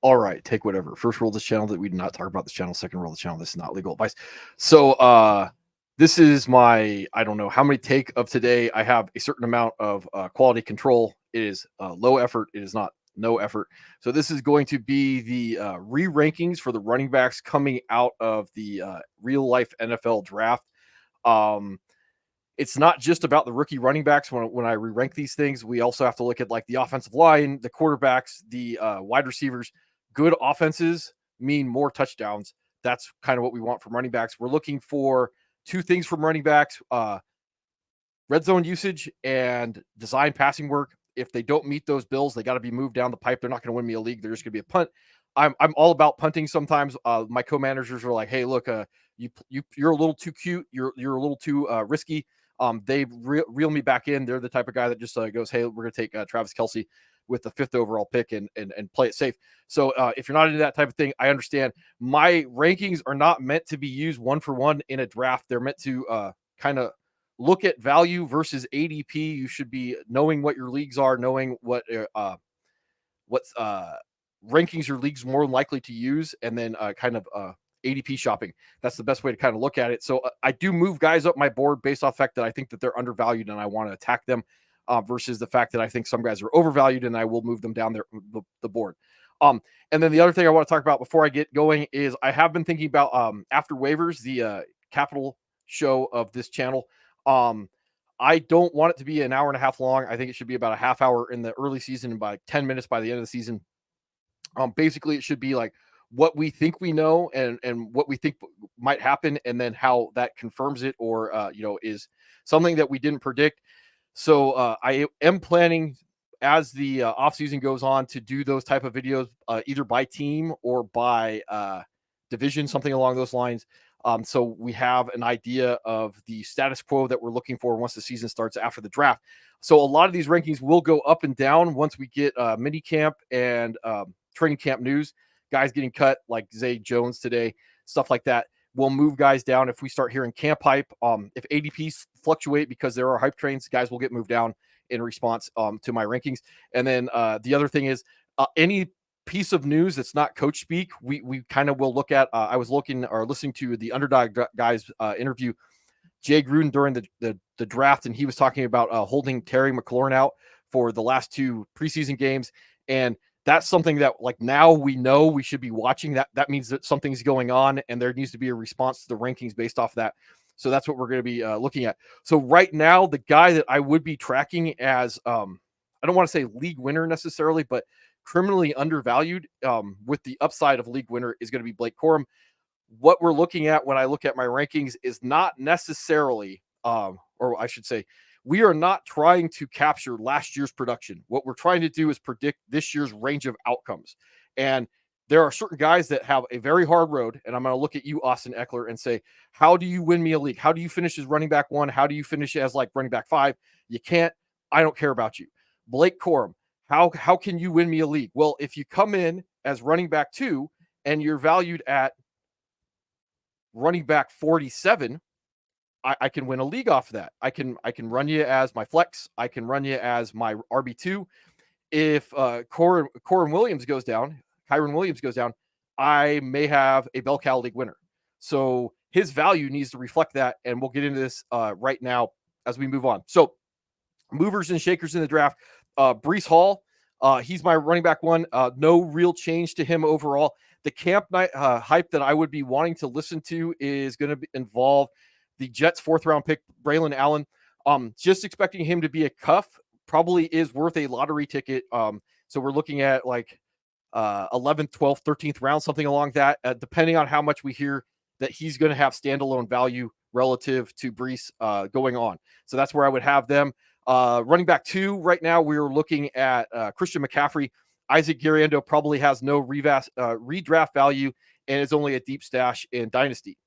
All right, take whatever. First rule of this channel that we do not talk about this channel. Second rule of the channel, this is not legal advice. So this is my, I don't know how many take of today. I have a certain amount of quality control. It is low effort. It is not no effort. So this is going to be the re-rankings for the running backs coming out of the real life NFL draft. Um, it's not just about the rookie running backs. When I re-rank these things, we also have to look at like the offensive line, the quarterbacks, the wide receivers. Good offenses mean more touchdowns. That's kind of what we want from running backs. We're looking for two things from running backs: red zone usage and design passing work. If they don't meet those bills, they got to be moved down the pipe. They're not going to win me a league. There's going to be a punt. I'm all about punting. Sometimes my co-managers are like, "Hey, look, you're a little too cute. You're a little too risky." They reel me back in. They're the type of guy that just goes, "Hey, we're going to take Travis Kelce with the 5th overall pick and play it safe." So if you're not into that type of thing, I understand. My rankings are not meant to be used one for one in a draft. They're meant to kind of look at value versus ADP. You should be knowing what your leagues are, knowing what rankings your league's more likely to use, and then kind of ADP shopping. That's the best way to kind of look at it. So I do move guys up my board based off the fact that I think that they're undervalued and I want to attack them versus the fact that I think some guys are overvalued and I will move them down the board. And then the other thing I want to talk about before I get going is I have been thinking about after waivers, the capital show of this channel. I don't want it to be an hour and a half long. I think it should be about a half hour in the early season and by 10 minutes by the end of the season. Basically, it should be like what we think we know and what we think might happen, and then how that confirms it or is something that we didn't predict. So I am planning as the off season goes on to do those type of videos either by team or by division, something along those lines. So we have an idea of the status quo that we're looking for once the season starts after the draft. So a lot of these rankings will go up and down once we get mini camp and training camp news. Guys getting cut like Zay Jones today, stuff like that. We'll move guys down if we start hearing camp hype. If ADPs fluctuate because there are hype trains, guys will get moved down in response to my rankings. And then the other thing is any piece of news that's not coach speak, we kind of will look at. I was looking or listening to the Underdog guys interview Jay Gruden during the draft, and he was talking about holding Terry McLaurin out for the last 2 preseason games, and that's something that like now we know we should be watching. That means that something's going on, and there needs to be a response to the rankings based off that. So that's what we're going to be looking at. So right now, the guy that I would be tracking as I don't want to say league winner necessarily, but criminally undervalued with the upside of league winner is going to be Blake Corum. What we're looking at when I look at my rankings is not necessarily, or I should say, we are not trying to capture last year's production. What we're trying to do is predict this year's range of outcomes. And there are certain guys that have a very hard road. And I'm going to look at you, Austin Eckler, and say, how do you win me a league? How do you finish as running back 1? How do you finish as like running back 5? You can't. I don't care about you. Blake Corum, how can you win me a league? Well, if you come in as running back 2 and you're valued at running back 47, I can win a league off of that. I can run you as my flex. I can run you as my RB2. If Kyron Williams goes down, I may have a bell cow league winner. So his value needs to reflect that, and we'll get into this right now as we move on. So movers and shakers in the draft. Breece Hall, he's my running back 1. No real change to him overall. The camp night hype that I would be wanting to listen to is going to involve the Jets' 4th round pick, Braylon Allen. Just expecting him to be a cuff probably is worth a lottery ticket. So we're looking at like 11th, 12th, 13th round, something along that, depending on how much we hear that he's going to have standalone value relative to Breece going on. So that's where I would have them. Running back 2 right now, we're looking at Christian McCaffrey. Isaac Guerrero probably has no redraft value and is only a deep stash in Dynasty.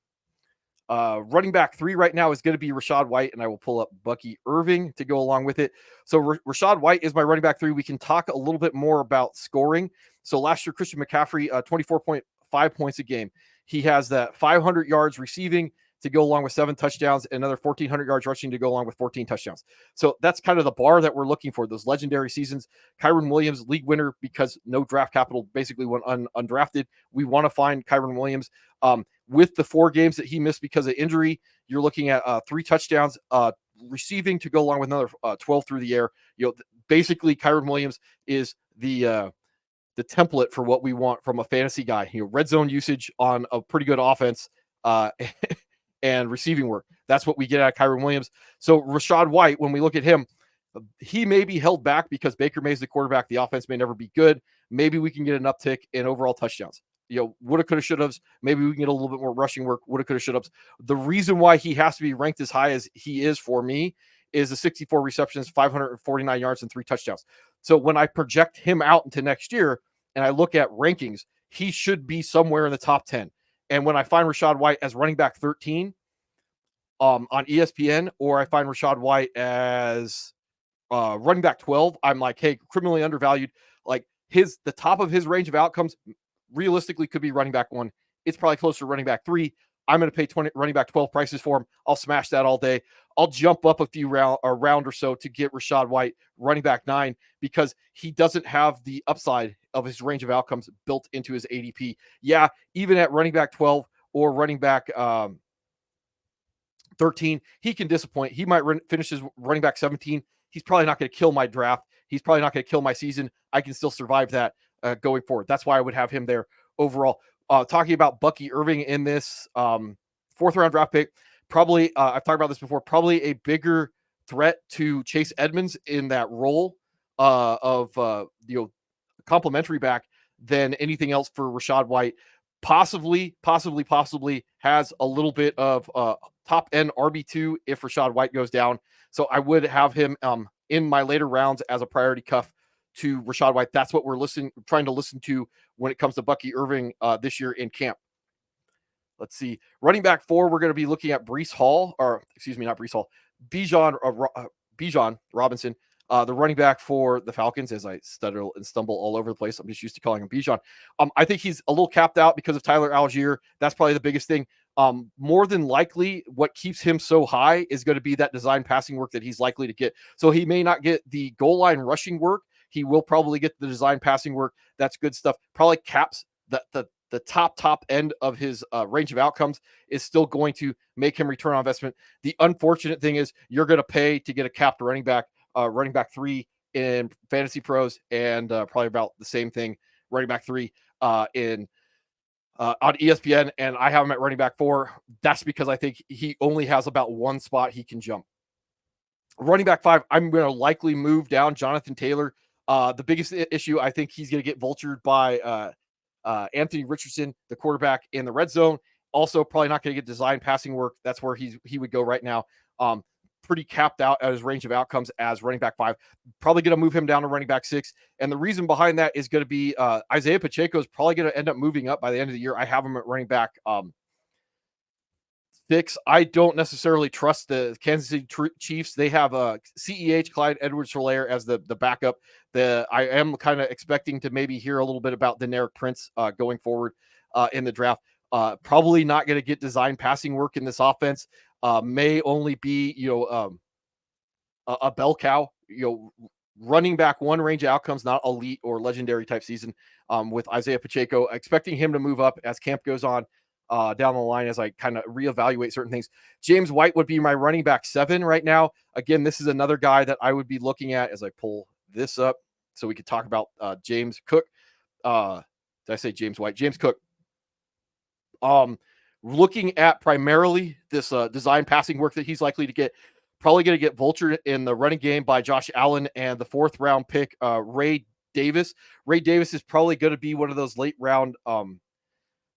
Running back 3 right now is going to be Rachaad White, and I will pull up Bucky Irving to go along with it. So Rachaad White is my running back 3. We can talk a little bit more about scoring. So last year, Christian McCaffrey, 24.5 points a game. He has that 500 yards receiving, to go along with 7 touchdowns, and another 1,400 yards rushing to go along with 14 touchdowns. So that's kind of the bar that we're looking for, those legendary seasons. Kyren Williams, league winner because no draft capital, basically went undrafted. We want to find Kyren Williams. With the 4 games that he missed because of injury, you're looking at 3 touchdowns, receiving to go along with another 12 through the air. Basically, Kyren Williams is the template for what we want from a fantasy guy. Red zone usage on a pretty good offense, and receiving work. That's what we get out of Kyren Williams. So Rachaad White, when we look at him, he may be held back because Baker May's the quarterback. The offense may never be good. Maybe we can get an uptick in overall touchdowns. Woulda, coulda, should-haves. Maybe we can get a little bit more rushing work. Woulda, coulda, should-haves. The reason why he has to be ranked as high as he is for me is the 64 receptions, 549 yards, and 3 touchdowns. So when I project him out into next year and I look at rankings, he should be somewhere in the top 10. And when I find Rachaad White as running back 13 on ESPN, or I find Rachaad White as running back 12, I'm like, hey, criminally undervalued. Like the top of his range of outcomes realistically could be running back 1. It's probably closer to running back 3. I'm going to pay running back 12 prices for him. I'll smash that all day. I'll jump up a round or so to get Rachaad White running back 9 because he doesn't have the upside of his range of outcomes built into his ADP. Yeah, even at running back 12 or running back 13, he can disappoint. He might finish his running back 17. He's probably not going to kill my draft. He's probably not going to kill my season. I can still survive that going forward. That's why I would have him there overall. Talking about Bucky Irving in this 4th round draft pick, probably, I've talked about this before, probably a bigger threat to Chase Edmonds in that role of complimentary back than anything else for Rachaad White. Possibly has a little bit of top end RB2 if Rachaad White goes down. So I would have him in my later rounds as a priority cuff to Rachaad White. That's what we're trying to listen to when it comes to Bucky Irving this year in camp. Let's see. Running back 4, we're going to be looking at Bijan Robinson, the running back for the Falcons, as I stutter and stumble all over the place. I'm just used to calling him Bijan. I think he's a little capped out because of Tyler Algier. That's probably the biggest thing. More than likely, what keeps him so high is going to be that design passing work that he's likely to get. So he may not get the goal line rushing work. He will probably get the design passing work. That's good stuff. Probably caps the top end of his range of outcomes is still going to make him return on investment. The unfortunate thing is you're going to pay to get a capped running back 3 in Fantasy Pros, and probably about the same thing, running back 3 on ESPN, and I have him at running back 4. That's because I think he only has about 1 spot he can jump. Running back 5, I'm going to likely move down Jonathan Taylor. The biggest issue, I think he's going to get vultured by Anthony Richardson, the quarterback in the red zone. Also, probably not going to get design passing work. That's where he would go right now. Pretty capped out at his range of outcomes as running back 5. Probably going to move him down to running back 6. And the reason behind that is going to be Isaiah Pacheco is probably going to end up moving up by the end of the year. I have him at running back 6. I don't necessarily trust the Kansas City Chiefs. They have CEH, Clyde Edwards-Helaire, as the backup. I am kind of expecting to maybe hear a little bit about Deneric Prince going forward in the draft. Probably not going to get design passing work in this offense. May only be a bell cow. Running back 1 range of outcomes, not elite or legendary type season with Isaiah Pacheco. Expecting him to move up as camp goes on down the line as I kind of reevaluate certain things. James White would be my running back 7 right now. Again, this is another guy that I would be looking at as I pull this up so we could talk about James Cook. Did I say James White? James Cook. Looking at primarily this design passing work that he's likely to get, probably going to get vultured in the running game by Josh Allen and the 4th round pick, Ray Davis. Ray Davis is probably going to be one of those late round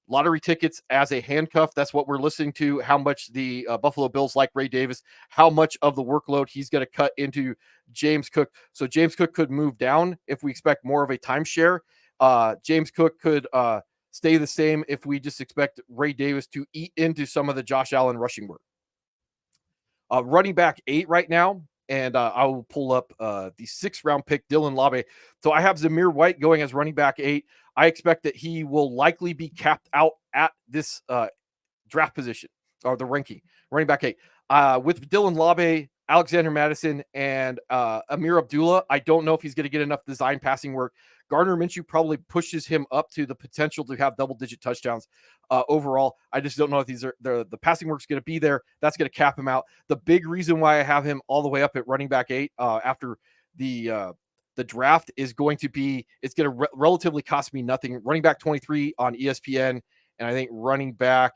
lottery tickets as a handcuff. That's what we're listening to, how much the Buffalo Bills like Ray Davis, how much of the workload he's going to cut into James Cook. So James Cook could move down if we expect more of a timeshare. James Cook could stay the same if we just expect Ray Davis to eat into some of the Josh Allen rushing work. Running back 8 right now, and I will pull up the 6th round pick, Dylan Labe. So I have Zamir White going as running back 8. I expect that he will likely be capped out at this draft position. or the ranking, running back 8. With Dylan Labe, Alexander Madison, and Amir Abdullah, I don't know if he's going to get enough design passing work. Gardner Minshew probably pushes him up to the potential to have double-digit touchdowns overall. I just don't know if the passing work's going to be there. That's going to cap him out. The big reason why I have him all the way up at running back 8 after the draft is going to be, it's going to relatively cost me nothing. Running back 23 on ESPN, and I think running back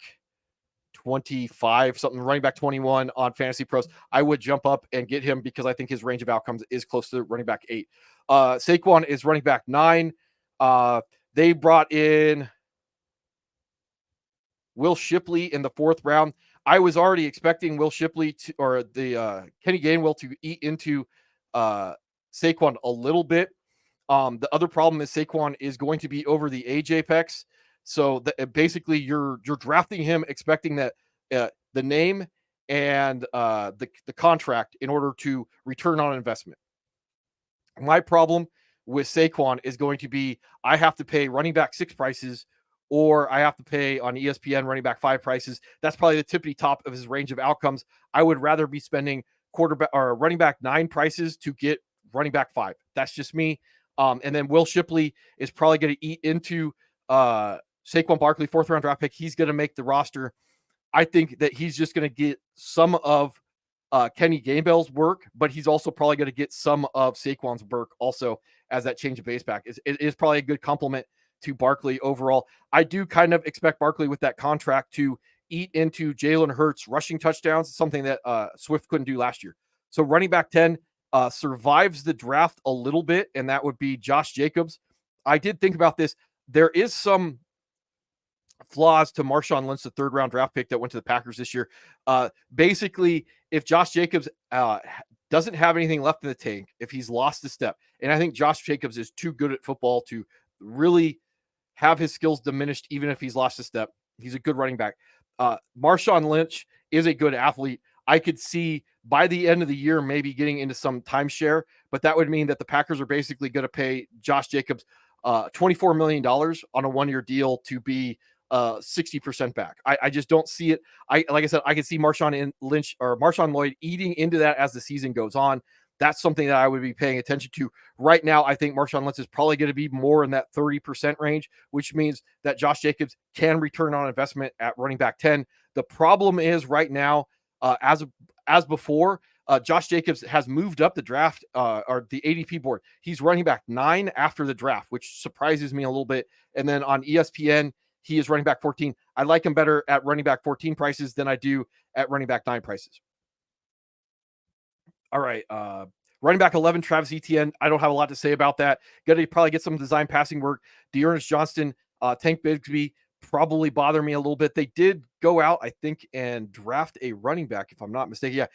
25, something, running back 21 on Fantasy Pros. I would jump up and get him because I think his range of outcomes is close to running back 8. Saquon is running back 9. They brought in Will Shipley in the 4th round. I was already expecting Will Shipley or the Kenny Gainwell to eat into Saquon a little bit. The other problem is Saquon is going to be over the age apex. So basically you're drafting him expecting that the name and the contract in order to return on investment. My problem with Saquon is going to be I have to pay running back 6 prices, or I have to pay on ESPN running back 5 prices. That's probably the tippity top of his range of outcomes. I would rather be spending quarterback or running back 9 prices to get running back 5. That's just me. And then Will Shipley is probably going to eat into Saquon Barkley, 4th round draft pick. He's going to make the roster. I think that he's just going to get some of Kenny Gainwell's work, but he's also probably going to get some of Saquon's work also as that change of base back. It is probably a good compliment to Barkley overall. I do kind of expect Barkley with that contract to eat into Jalen Hurts rushing touchdowns, something that Swift couldn't do last year. So running back 10 survives the draft a little bit, and that would be Josh Jacobs. I did think about this. There is some flaws to Marshawn Lynch, the 3rd round draft pick that went to the Packers this year. Basically, if Josh Jacobs doesn't have anything left in the tank, if he's lost a step, and I think Josh Jacobs is too good at football to really have his skills diminished, even if he's lost a step. He's a good running back. Marshawn Lynch is a good athlete. I could see by the end of the year maybe getting into some timeshare, but that would mean that the Packers are basically going to pay Josh Jacobs $24 million on a 1-year deal to be 60% back. I just don't see it. Like I said, I can see Marshawn Lynch or Marshawn Lloyd eating into that as the season goes on. That's something that I would be paying attention to. Right now, I think Marshawn Lynch is probably going to be more in that 30% range, which means that Josh Jacobs can return on investment at running back 10. The problem is right now, as before, Josh Jacobs has moved up the draft or the ADP board. He's running back 9 after the draft, which surprises me a little bit. And then on ESPN, he is running back 14. I like him better at running back 14 prices than I do at running back 9 prices. All right. Running back 11, Travis Etienne. I don't have a lot to say about that. Got to probably get some design passing work. Dearness Johnston, Tank Bigsby probably bother me a little bit. They did go out, I think, and draft a running back, if I'm not mistaken. Yeah.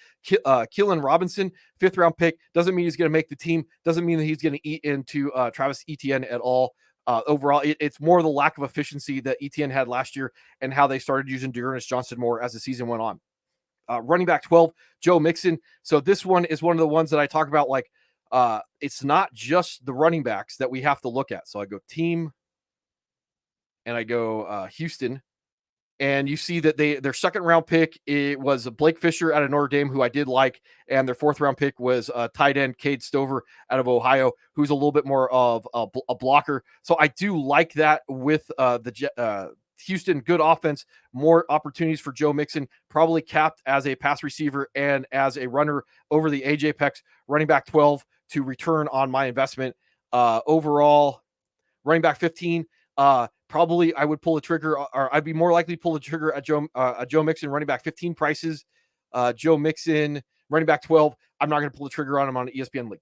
Keelan Robinson, 5th round pick. Doesn't mean he's going to make the team. Doesn't mean that he's going to eat into Travis Etienne at all. Overall, it's more the lack of efficiency that Etienne had last year and how they started using Dearness Johnston more as the season went on. Running back 12, Joe Mixon. So this one is one of the ones that I talk about. Like, it's not just the running backs that we have to look at. So I go team and I go Houston, and you see that their 2nd round pick, it was Blake Fisher out of Notre Dame, who I did like, and their 4th round pick was tight end Cade Stover out of Ohio, who's a little bit more of a blocker. So I do like that with the Houston, good offense, more opportunities for Joe Mixon, probably capped as a pass receiver and as a runner over the age apex. Running back 12 to return on my investment. Overall, running back 15, probably I would pull the trigger, or I'd be more likely to pull the trigger at Joe Mixon, running back 15 prices. Joe Mixon, running back 12. I'm not going to pull the trigger on him on an ESPN league.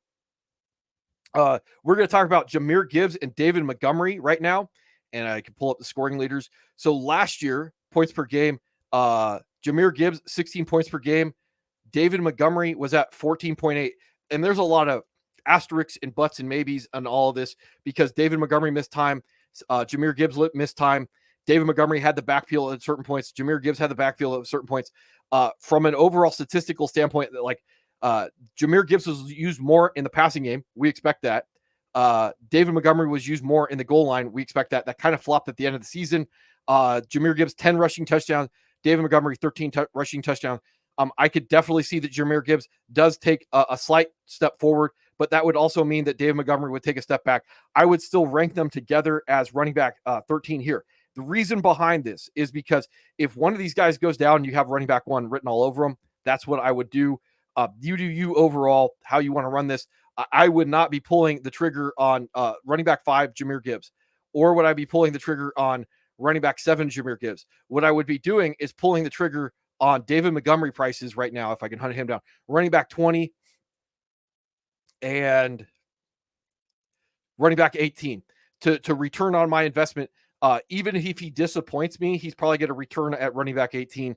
We're going to talk about Jahmyr Gibbs and David Montgomery right now, and I can pull up the scoring leaders. So last year, points per game, Jahmyr Gibbs, 16 points per game. David Montgomery was at 14.8. And there's a lot of asterisks and buts and maybes on all of this because David Montgomery missed time. Jahmyr Gibbs missed time. David Montgomery had the backfield at certain points. Jahmyr Gibbs had the backfield at certain points. From an overall statistical standpoint, like Jahmyr Gibbs was used more in the passing game. We expect that. David Montgomery was used more in the goal line. We expect that. That kind of flopped at the end of the season. Jahmyr Gibbs, 10 rushing touchdowns. David Montgomery, 13 rushing touchdowns. I could definitely see that Jahmyr Gibbs does take a slight step forward, but that would also mean that David Montgomery would take a step back. I would still rank them together as running back 13 here. The reason behind this is because if one of these guys goes down, you have running back 1 written all over them. That's what I would do. You do you overall, how you want to run this. I would not be pulling the trigger on running back 5, Jahmyr Gibbs, or would I be pulling the trigger on running back 7, Jahmyr Gibbs? What I would be doing is pulling the trigger on David Montgomery prices right now, if I can hunt him down. Running back 20 and running back 18 to return on my investment. Even if he disappoints me, he's probably going to return at running back 18,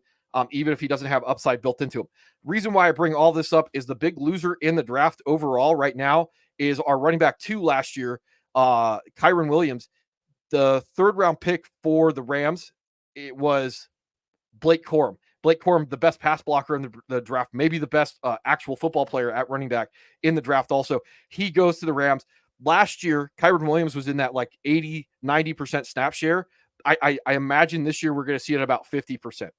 even if he doesn't have upside built into him. Reason why I bring all this up is the big loser in the draft overall right now is our running back 2 last year, Kyren Williams. The 3rd round pick for the Rams, it was Blake Corum. Blake Corum, the best pass blocker in the draft, maybe the best actual football player at running back in the draft also. He goes to the Rams. Last year, Kyren Williams was in that like 80, 90% snap share. I imagine this year we're going to see it about 50%.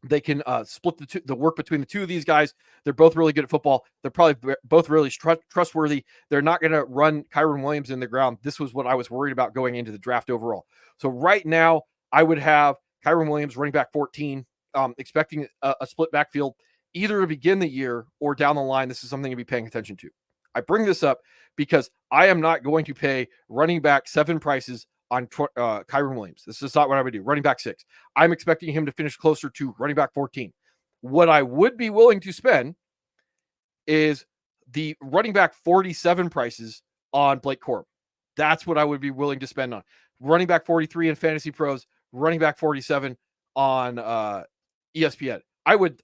They can split the work between the two of these guys. They're both really good at football. They're probably both really trustworthy. They're not going to run Kyren Williams in the ground. This was what I was worried about going into the draft overall. So right now, I would have Kyren Williams running back 14, expecting a split backfield either to begin the year or down the line. This is something to be paying attention to. I bring this up because I am not going to pay running back 7 prices on Kyren Williams. This is not what I would do. Running back 6. I'm expecting him to finish closer to running back 14. What I would be willing to spend is the running back 47 prices on Blake Corum. That's what I would be willing to spend on. Running back 43 in Fantasy Pros, running back 47 on ESPN. I would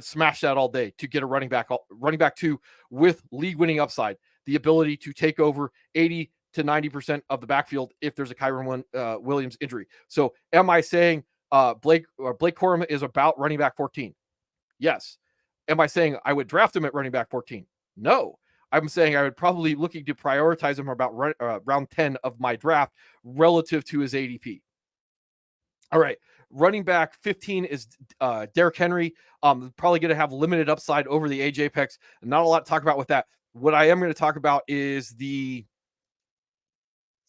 smash that all day to get a running back 2 with league winning upside, the ability to take over 80 to 90% of the backfield if there's a Kyren Williams injury. So am I saying Blake Corum is about running back 14? Yes. Am I saying I would draft him at running back 14? No. I'm saying I would probably looking to prioritize him about round 10 of my draft relative to his ADP. All right. Running back 15 is Derrick Henry. Probably going to have limited upside over the age apex. Not a lot to talk about with that. What I am going to talk about is the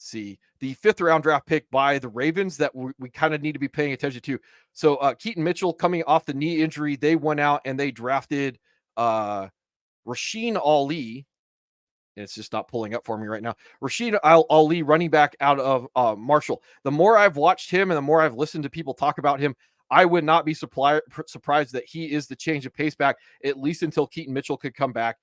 5th round draft pick by the Ravens that we kind of need to be paying attention to. So Keaton Mitchell coming off the knee injury, they went out and they drafted Rasheen Ali. And it's just not pulling up for me right now. Rasheen Ali, running back out of Marshall. The more I've watched him and the more I've listened to people talk about him, I would not be surprised that he is the change of pace back, at least until Keaton Mitchell could come back.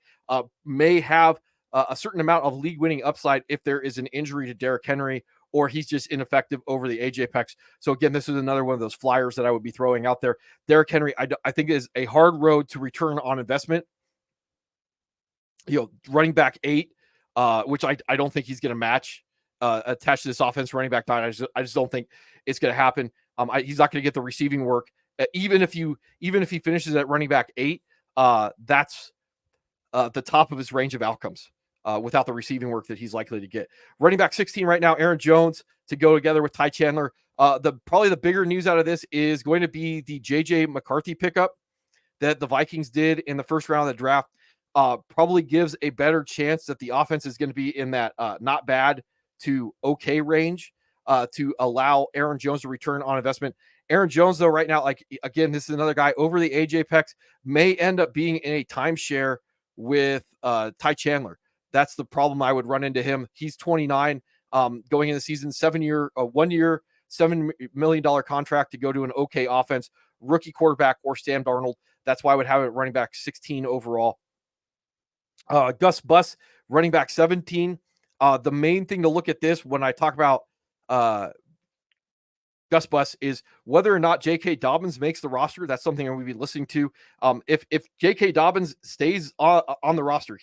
May have a certain amount of league winning upside if there is an injury to Derrick Henry or he's just ineffective over the age apex. So again, this is another one of those flyers that I would be throwing out there. Derrick Henry, I think is a hard road to return on investment. Running back 8, which I don't think he's going to match attached to this offense. Running back 9, I just don't think it's going to happen. He's not going to get the receiving work. Even if he finishes at running back 8, that's the top of his range of outcomes without the receiving work that he's likely to get. Running back 16 right now, Aaron Jones to go together with Ty Chandler. Probably the bigger news out of this is going to be the JJ McCarthy pickup that the Vikings did in the first round of the draft. Probably gives a better chance that the offense is going to be in that not bad to okay range to allow Aaron Jones to return on investment. Aaron Jones, though, right now, again, this is another guy over the age apex, may end up being in a timeshare with Ty Chandler. That's the problem I would run into him. He's 29, going in the season, 1 year, $7 million contract to go to an okay offense, rookie quarterback or Sam Darnold. That's why I would have it running back 16 overall. Gus Bus, running back 17. The main thing to look at this when I talk about Gus Bus is whether or not J.K. Dobbins makes the roster. That's something we'll be listening to. If J.K. Dobbins stays on the roster,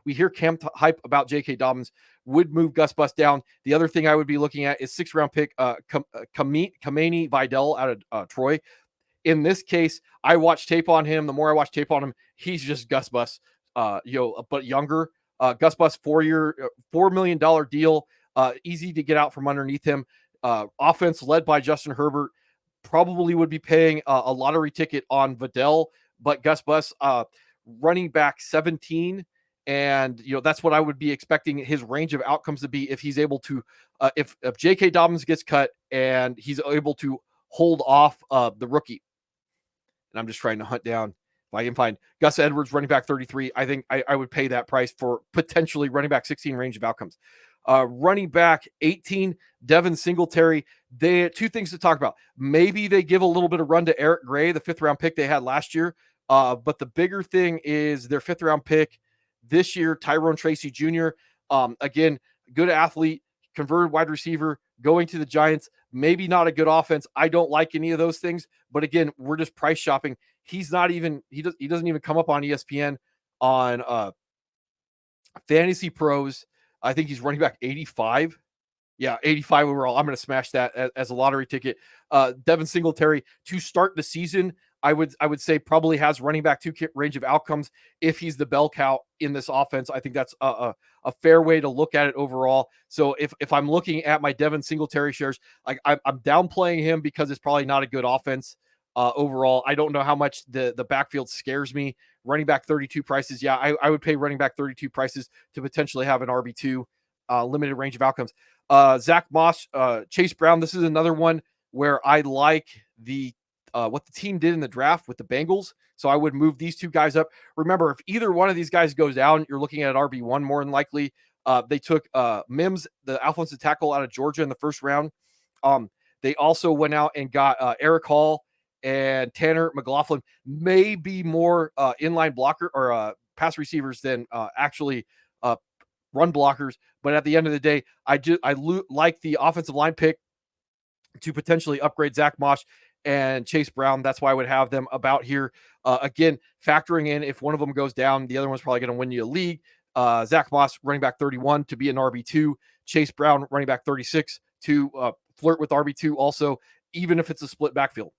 we hear camp hype about J.K. Dobbins, would move Gus Bus down. The other thing I would be looking at is 6th round pick Kamani Vidal out of Troy. In this case, I watch tape on him. The more I watch tape on him, he's just Gus Bus, but younger. Gus Bus, $4 million deal. Easy to get out from underneath him. Offense led by Justin Herbert. probably would be paying a lottery ticket on Vidal, but Gus Bus, running back 17. And, that's what I would be expecting his range of outcomes to be if he's able to, if J.K. Dobbins gets cut and he's able to hold off the rookie. And I'm just trying to hunt down if I can find Gus Edwards, running back 33. I think I would pay that price for potentially running back 16 range of outcomes. Running back 18, Devin Singletary. They two things to talk about. Maybe they give a little bit of run to Eric Gray, the 5th round pick they had last year. But the bigger thing is their 5th round pick this year, Tyrone Tracy Jr. Again, good athlete, converted wide receiver, going to the Giants. Maybe not a good offense. I don't like any of those things. But again, we're just price shopping. He's not even, he doesn't even come up on ESPN on Fantasy Pros. I think he's running back 85. Yeah, 85 overall. I'm going to smash that as a lottery ticket. Devin Singletary to start the season, I would say probably has running back 2 range of outcomes if he's the bell cow in this offense. I think that's a fair way to look at it overall. So if I'm looking at my Devin Singletary shares, like I'm downplaying him because it's probably not a good offense overall. I don't know how much the backfield scares me. Running back 32 prices, yeah, I would pay running back 32 prices to potentially have an RB2 limited range of outcomes. Zach Moss, Chase Brown. This is another one where I like the what the team did in the draft with the Bengals. So I would move these two guys up. Remember, if either one of these guys goes down, you're looking at an RB1 more than likely. They took Mims, the offensive tackle out of Georgia in the 1st round. They also went out and got Eric Hall and Tanner McLaughlin, maybe more inline blocker or pass receivers than actually run blockers. But at the end of the day, I like the offensive line pick to potentially upgrade Zach Moss and Chase Brown. That's why I would have them about here. Again, factoring in if one of them goes down, the other one's probably going to win you a league. Zach Moss, running back 31 to be an RB2. Chase Brown, running back 36 to flirt with RB2 also, even if it's a split backfield.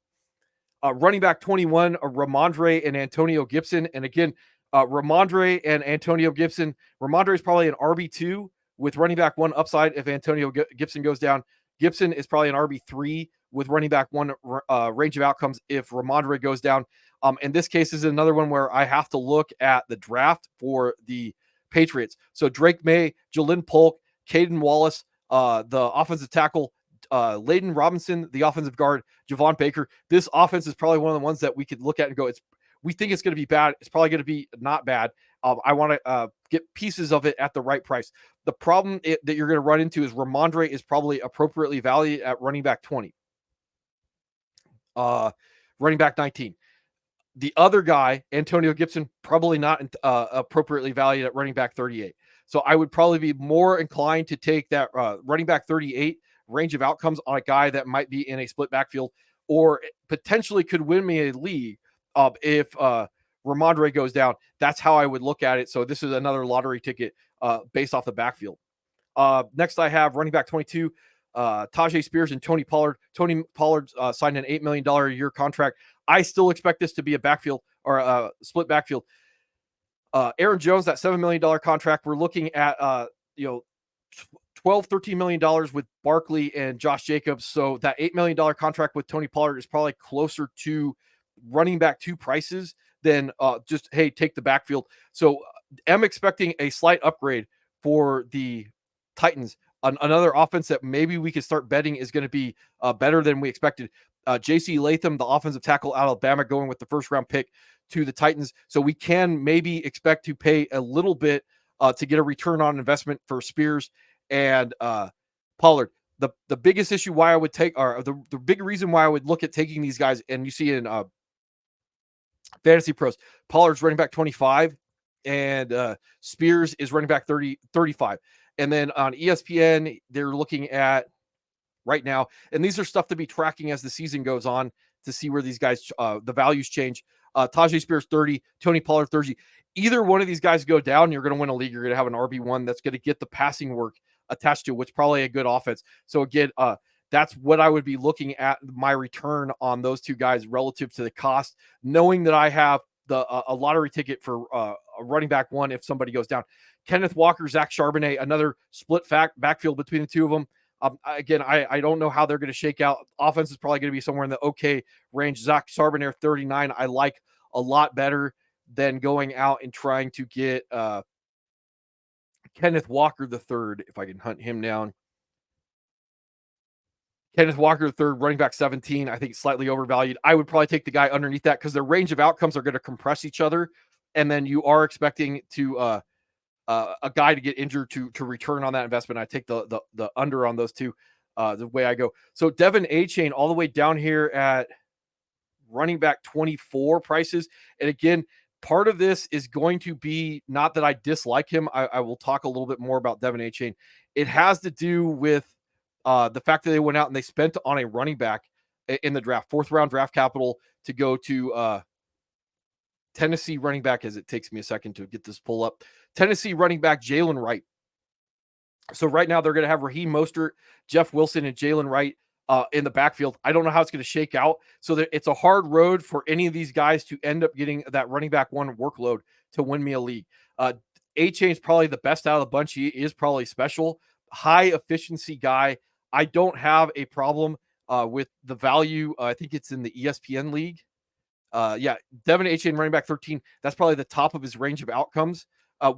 Running back 21, Ramondre and Antonio Gibson. And again, Ramondre and Antonio Gibson. Ramondre is probably an RB2 with running back 1 upside if Antonio Gibson goes down. Gibson is probably an RB3 with running back 1 range of outcomes if Ramondre goes down. In this case, this is another one where I have to look at the draft for the Patriots. So Drake May, Jalen Polk, Caden Wallace, the offensive tackle, Layden Robinson, the offensive guard, Javon Baker. This offense is probably one of the ones that we could look at and go, we think it's going to be bad. It's probably going to be not bad. I want to get pieces of it at the right price. The problem that you're going to run into is Ramondre is probably appropriately valued at running back 20. Running back 19. The other guy, Antonio Gibson, probably not appropriately valued at running back 38. So I would probably be more inclined to take that running back 38 range of outcomes on a guy that might be in a split backfield or potentially could win me a league if Ramondre goes down. That's how I would look at it. So this is another lottery ticket based off the backfield. Next, I have running back 22, Tajay Spears and Tony Pollard. Tony Pollard signed an $8 million a year contract. I still expect this to be a backfield or a split backfield. Aaron Jones, that $7 million contract, we're looking at $12, $13 million with Barkley and Josh Jacobs. So that $8 million contract with Tony Pollard is probably closer to running back 2 prices than just, hey, take the backfield. So I'm expecting a slight upgrade for the Titans. Another offense that maybe we could start betting is going to be better than we expected. J.C. Latham, the offensive tackle out of Alabama, going with the 1st round pick to the Titans. So we can maybe expect to pay a little bit to get a return on investment for Spears and Pollard. The biggest issue why I would take, or the big reason why I would look at taking these guys, and you see in Fantasy Pros, Pollard's running back 25 and Spears is running back 35. And then on ESPN, they're looking at right now, and these are stuff to be tracking as the season goes on to see where these guys, the values change. Tajay Spears 30, Tony Pollard 30. Either one of these guys go down, you're going to win a league. You're going to have an RB1 that's going to get the passing work attached to, which probably a good offense. So again, that's what I would be looking at my return on those two guys relative to the cost, knowing that I have a lottery ticket for a running back 1 if somebody goes down. Kenneth Walker, Zach Charbonnet, another split backfield between the two of them. Again, I don't know how they're going to shake out. Offense is probably going to be somewhere in the okay range. Zach Charbonnet 39, I like a lot better than going out and trying to get Kenneth Walker the third, if I can hunt him down. Kenneth Walker the third, running back 17, I think slightly overvalued. I would probably take the guy underneath that because their range of outcomes are going to compress each other, and then you are expecting to a guy to get injured to return on that investment. I take the under on those two. The way I go. So Devin A-Chain all the way down here at running back 24 prices. And again, part of this is going to be not that I dislike him. I will talk a little bit more about Devin A-Chain. It has to do with the fact that they went out and they spent on a running back in the draft, 4th round draft capital to go to Tennessee running back, as it takes me a second to get this pull up. Tennessee running back Jalen Wright. So right now they're going to have Raheem Mostert, Jeff Wilson, and Jalen Wright in the backfield. I don't know how it's going to shake out. So it's a hard road for any of these guys to end up getting that running back one workload to win me a league. A-Chain is probably the best out of the bunch. He is probably special, high efficiency guy. I don't have a problem with the value. I think it's in the ESPN league. Devin A-Chain running back 13. That's probably the top of his range of outcomes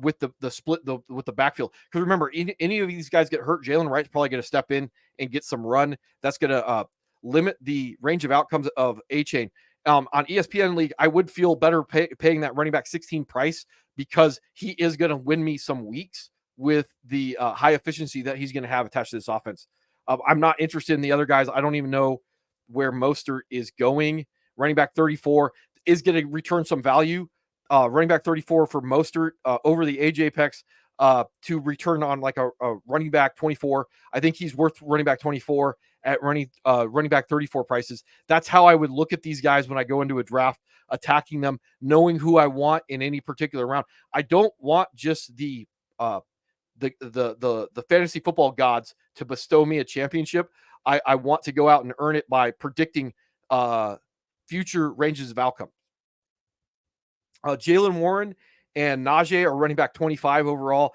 with the split with the backfield. Because remember, any of these guys get hurt, Jalen Wright's probably going to step in and get some run. That's going to limit the range of outcomes of A-Chain. On ESPN league, I would feel better paying that running back 16 price because he is going to win me some weeks with the high efficiency that he's going to have attached to this offense. I'm not interested in the other guys. I don't even know where Mostert is going. Running back 34 is going to return some value. Running back 34 for Mostert over the age apex to return on like a running back 24. I think he's worth running back 24 at running back 34 prices. That's how I would look at these guys when I go into a draft, attacking them, knowing who I want in any particular round. I don't want just the fantasy football gods to bestow me a championship. I want to go out and earn it by predicting future ranges of outcome. Jalen Warren and Najee are running back 25 overall.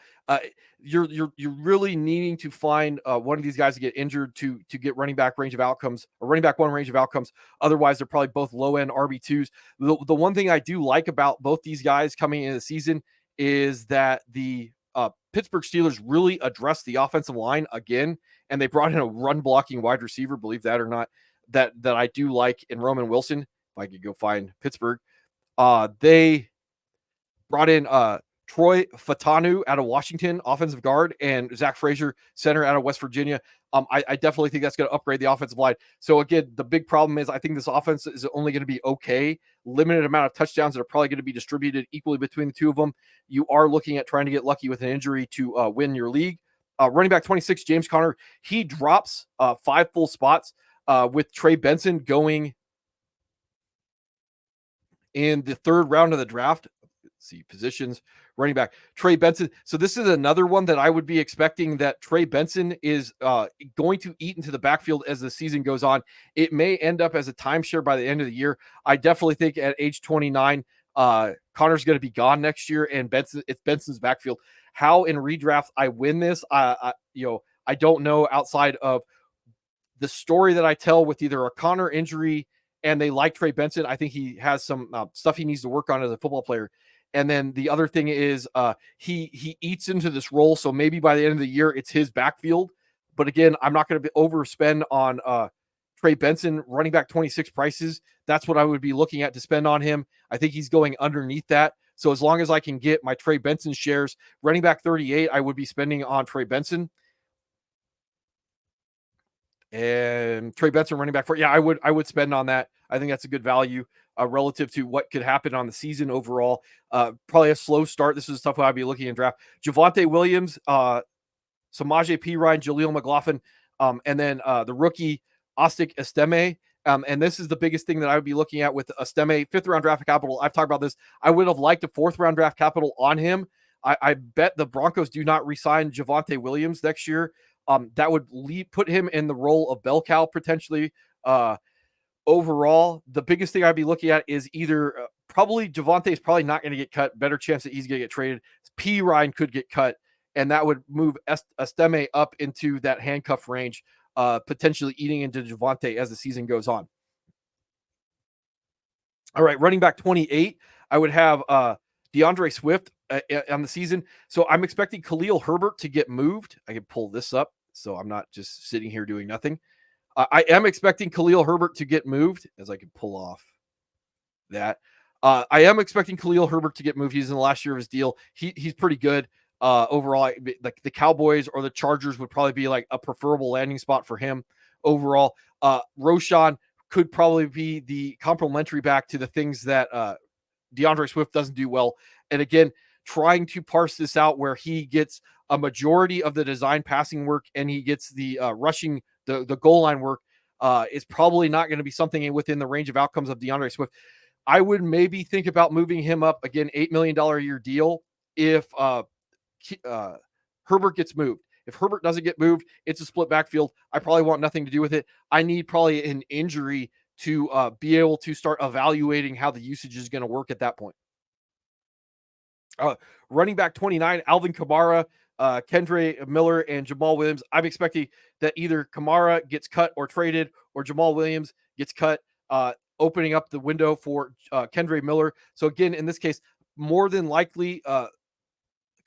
You're really needing to find one of these guys to get injured to get running back range of outcomes or running back one range of outcomes. Otherwise, they're probably both low end RB2s. The one thing I do like about both these guys coming into the season is that the Pittsburgh Steelers really addressed the offensive line again, and they brought in a run blocking wide receiver, believe that or not, that I do like in Roman Wilson. If I could go find Pittsburgh. They brought in Troy Fatanu out of Washington, offensive guard, and Zach Frazier, center out of West Virginia. I definitely think that's going to upgrade the offensive line. So again, the big problem is I think this offense is only going to be okay. Limited amount of touchdowns that are probably going to be distributed equally between the two of them. You are looking at trying to get lucky with an injury to win your league. Running back 26, James Conner, he drops 5 full spots with Trey Benson going in the 3rd round of the draft. Let's see, positions, running back, Trey Benson. So this is another one that I would be expecting that Trey Benson is going to eat into the backfield as the season goes on. It may end up as a timeshare by the end of the year. I definitely think at age 29, Connor's going to be gone next year, and it's Benson's backfield. How in redraft I win this, I don't know outside of the story that I tell with either a Connor injury and they like Trey Benson. I think he has some stuff he needs to work on as a football player. And then the other thing is he eats into this role. So maybe by the end of the year, it's his backfield. But again, I'm not going to overspend on Trey Benson, running back 26 prices. That's what I would be looking at to spend on him. I think he's going underneath that. So as long as I can get my Trey Benson shares, running back 38, I would be spending on Trey Benson. And Trey Benson running back 4. Yeah, I would spend on that. I think that's a good value relative to what could happen on the season overall. Probably a slow start. This is stuff I'd be looking in draft. Javonte Williams, Samaje Perine, Jaleel McLaughlin, and then the rookie Ostic Esteme. And this is the biggest thing that I would be looking at with Esteme, 5th round draft capital. I've talked about this. I would have liked a 4th round draft capital on him. I bet the Broncos do not re-sign Javonte Williams next year. That would put him in the role of bell cow potentially. Overall, the biggest thing I'd be looking at is either probably Javonte is probably not going to get cut. Better chance that he's going to get traded. P. Ryan could get cut, and that would move Estime up into that handcuff range, potentially eating into Javonte as the season goes on. All right, running back 28, I would have DeAndre Swift on the season. So I'm expecting Khalil Herbert to get moved. I can pull this up so I'm not just sitting here doing nothing. I am expecting Khalil Herbert to get moved, as I can pull off that. I am expecting Khalil Herbert to get moved. He's in the last year of his deal. He's pretty good overall. Like the Cowboys or the Chargers would probably be like a preferable landing spot for him overall. Roshan could probably be the complementary back to the things that DeAndre Swift doesn't do well. And again, trying to parse this out where he gets a majority of the design passing work and he gets the rushing, the goal line work is probably not going to be something within the range of outcomes of DeAndre Swift. I would maybe think about moving him up again, $8 million a year deal if Herbert gets moved. If Herbert doesn't get moved, it's a split backfield. I probably want nothing to do with it. I need probably an injury to be able to start evaluating how the usage is going to work at that point. Running back 29, Alvin Kamara, Kendre Miller, and Jamal Williams. I'm expecting that either Kamara gets cut or traded, or Jamal Williams gets cut, opening up the window for Kendre Miller. So again, in this case, more than likely,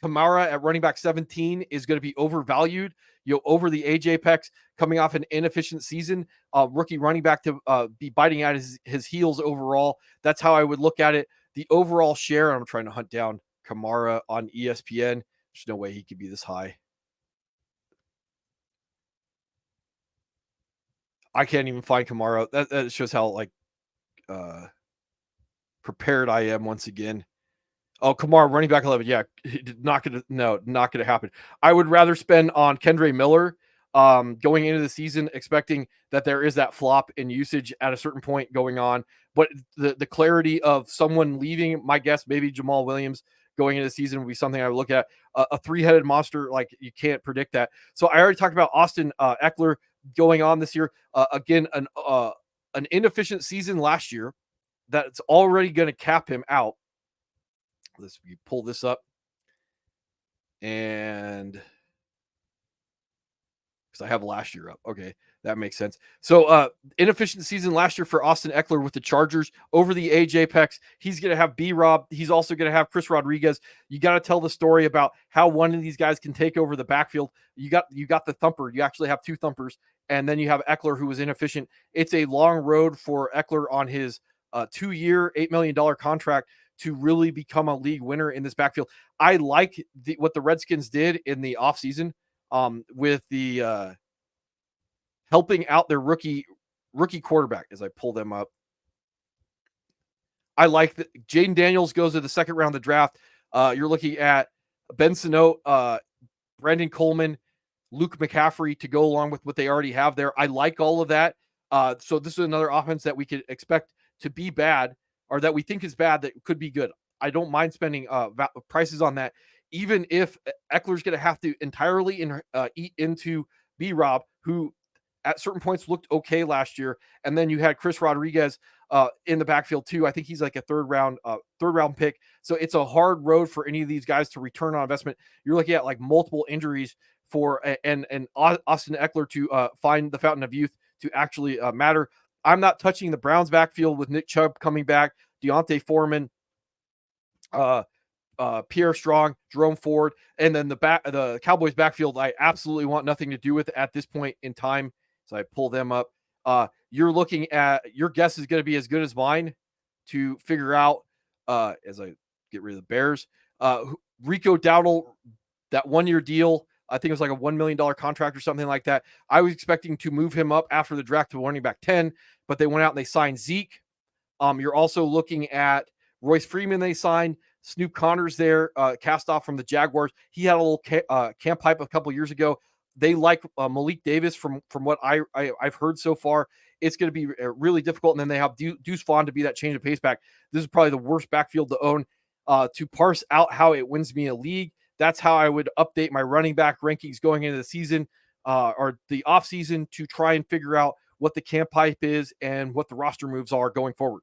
Kamara at running back 17 is going to be overvalued, over the age apex, coming off an inefficient season, rookie running back to be biting at his heels overall. That's how I would look at it. The overall share, I'm trying to hunt down Kamara on ESPN. There's no way he could be this high. I can't even find Kamara. That shows how prepared I am once again. Oh, Kamara, running back 11. Yeah, not gonna happen. I would rather spend on Kendre Miller going into the season, expecting that there is that flop in usage at a certain point going on. But the clarity of someone leaving, my guess, maybe Jamal Williams going into the season would be something I would look at. A three-headed monster, like you can't predict that. So I already talked about Austin Eckler going on this year. Again, an inefficient season last year that's already going to cap him out. Let's pull this up, and because I have last year up. Okay, that makes sense. So inefficient season last year for Austin Eckler with the Chargers, over the age apex. He's going to have B-Rob. He's also going to have Chris Rodriguez. You got to tell the story about how one of these guys can take over the backfield. You got the thumper. You actually have two thumpers, and then you have Eckler, who was inefficient. It's a long road for Eckler on his 2-year, $8 million contract to really become a league winner in this backfield. I like what the Redskins did in the offseason with the helping out their rookie quarterback. As I pull them up, I like that Jaden Daniels goes to the second round of the draft. You're looking at Ben Sano, Brandon Coleman, Luke McCaffrey to go along with what they already have there. I like all of that. So this is another offense that we could expect to be bad, or that we think is bad that could be good. I don't mind spending prices on that, even if Eckler's going to have to entirely eat into B-Rob, who at certain points looked okay last year. And then you had Chris Rodriguez in the backfield too. I think he's like a third round pick. So it's a hard road for any of these guys to return on investment. You're looking at like multiple injuries for and Austin Eckler to find the fountain of youth to actually matter. I'm not touching the Browns backfield with Nick Chubb coming back, Deontay Foreman, Pierre Strong, Jerome Ford, and then the Cowboys backfield. I absolutely want nothing to do with at this point in time. So I pull them up. You're looking at, your guess is going to be as good as mine to figure out as I get rid of the Bears. Rico Dowdle, that 1-year deal, I think it was like a $1 million contract or something like that. I was expecting to move him up after the draft to running back 10, but they went out and they signed Zeke. You're also looking at Royce Freeman they signed. Snoop Connor's there, cast off from the Jaguars. He had a little camp hype a couple years ago. They like Malik Davis from what I've heard so far. It's going to be really difficult. And then they have Deuce Vaughn to be that change of pace back. This is probably the worst backfield to own. To parse out how it wins me a league, that's how I would update my running back rankings going into the season or the offseason to try and figure out what the camp hype is and what the roster moves are going forward.